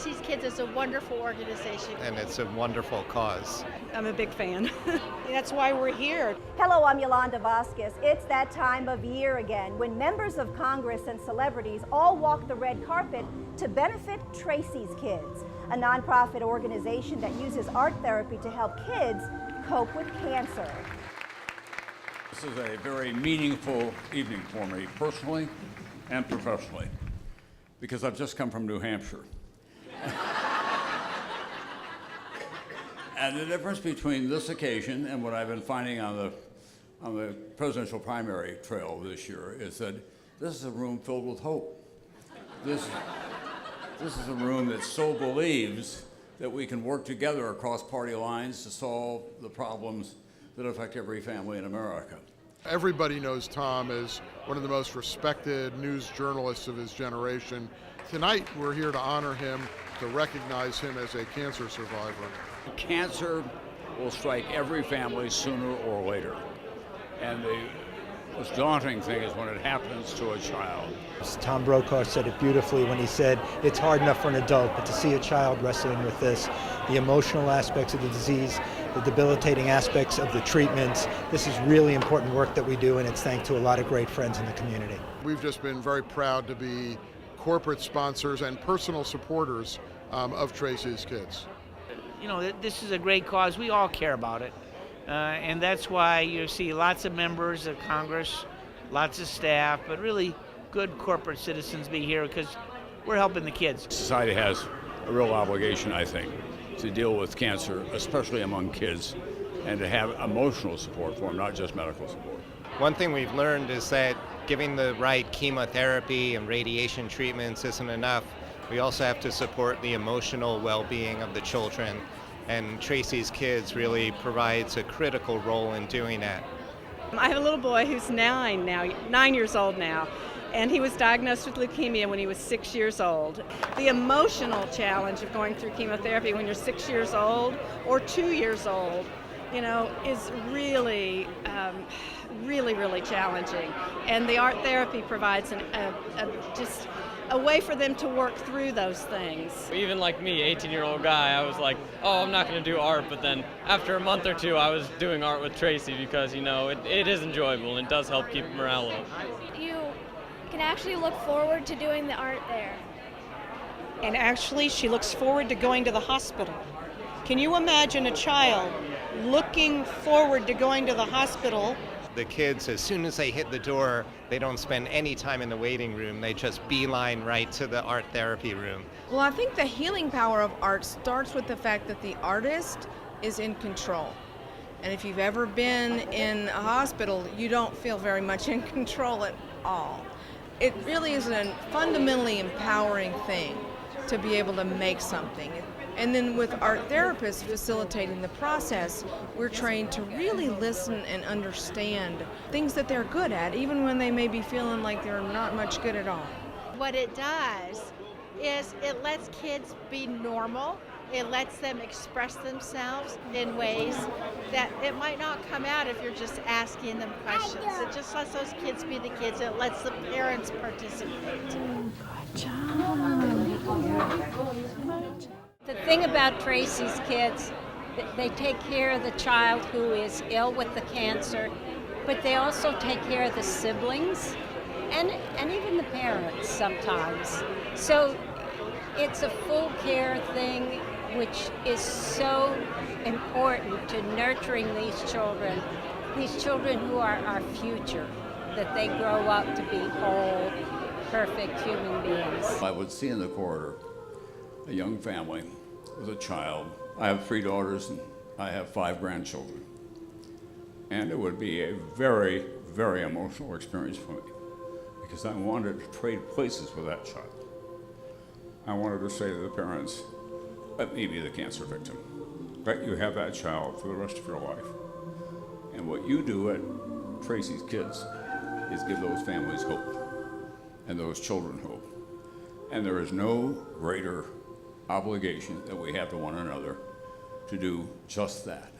Tracy's Kids is a wonderful organization. And it's a wonderful cause. I'm a big fan. That's why we're here. Hello, I'm Yolanda Vasquez. It's that time of year again when members of Congress and celebrities all walk the red carpet to benefit Tracy's Kids, a nonprofit organization that uses art therapy to help kids cope with cancer. This is a very meaningful evening for me, personally and professionally, because I've just come from New Hampshire. And the difference between this occasion and what I've been finding on the presidential primary trail this year is that this is a room filled with hope. This is a room that so believes that we can work together across party lines to solve the problems that affect every family in America. Everybody knows Tom as one of the most respected news journalists of his generation. Tonight, we're here to honor him, to recognize him as a cancer survivor. Cancer will strike every family sooner or later. And the most daunting thing is when it happens to a child. Tom Brokaw said it beautifully when he said, it's hard enough for an adult, but to see a child wrestling with this, the emotional aspects of the disease, the debilitating aspects of the treatments, this is really important work that we do, and it's thanks to a lot of great friends in the community. We've just been very proud to be corporate sponsors and personal supporters of Tracy's Kids. You know, this is a great cause. We all care about it. And that's why you see lots of members of Congress, lots of staff, but really good corporate citizens be here because we're helping the kids. Society has a real obligation, I think, to deal with cancer, especially among kids, and to have emotional support for them, not just medical support. One thing we've learned is that giving the right chemotherapy and radiation treatments isn't enough. We also have to support the emotional well-being of the children, and Tracy's Kids really provides a critical role in doing that. I have a little boy who's 9 years old now, and he was diagnosed with leukemia when he was 6 years old. The emotional challenge of going through chemotherapy when you're 6 years old or 2 years old, you know, is really, really challenging. And the art therapy provides just a way for them to work through those things. Even like me, 18-year-old guy, I was like, oh, I'm not going to do art, but then after a month or two, I was doing art with Tracy because, you know, it is enjoyable and it does help keep morale up. You can actually look forward to doing the art there. And actually, she looks forward to going to the hospital. Can you imagine a child looking forward to going to the hospital? The kids, as soon as they hit the door, they don't spend any time in the waiting room. They just beeline right to the art therapy room. Well, I think the healing power of art starts with the fact that the artist is in control. And if you've ever been in a hospital, you don't feel very much in control at all. It really is a fundamentally empowering thing to be able to make something. And then with art therapists facilitating the process, we're trained to really listen and understand things that they're good at, even when they may be feeling like they're not much good at all. What it does is it lets kids be normal. It lets them express themselves in ways that it might not come out if you're just asking them questions. It just lets those kids be the kids. It lets the parents participate. Good job. The thing about Tracy's Kids, they take care of the child who is ill with the cancer, but they also take care of the siblings and even the parents sometimes. So it's a full care thing, which is so important to nurturing these children who are our future, that they grow up to be whole, perfect human beings. I would see in the corridor a young family with a child. I have 3 daughters and I have 5 grandchildren. And it would be a very, very emotional experience for me because I wanted to trade places with that child. I wanted to say to the parents, let me be the cancer victim. Let you have that child for the rest of your life. And what you do at Tracy's Kids is give those families hope and those children hope. And there is no greater obligation that we have to one another to do just that.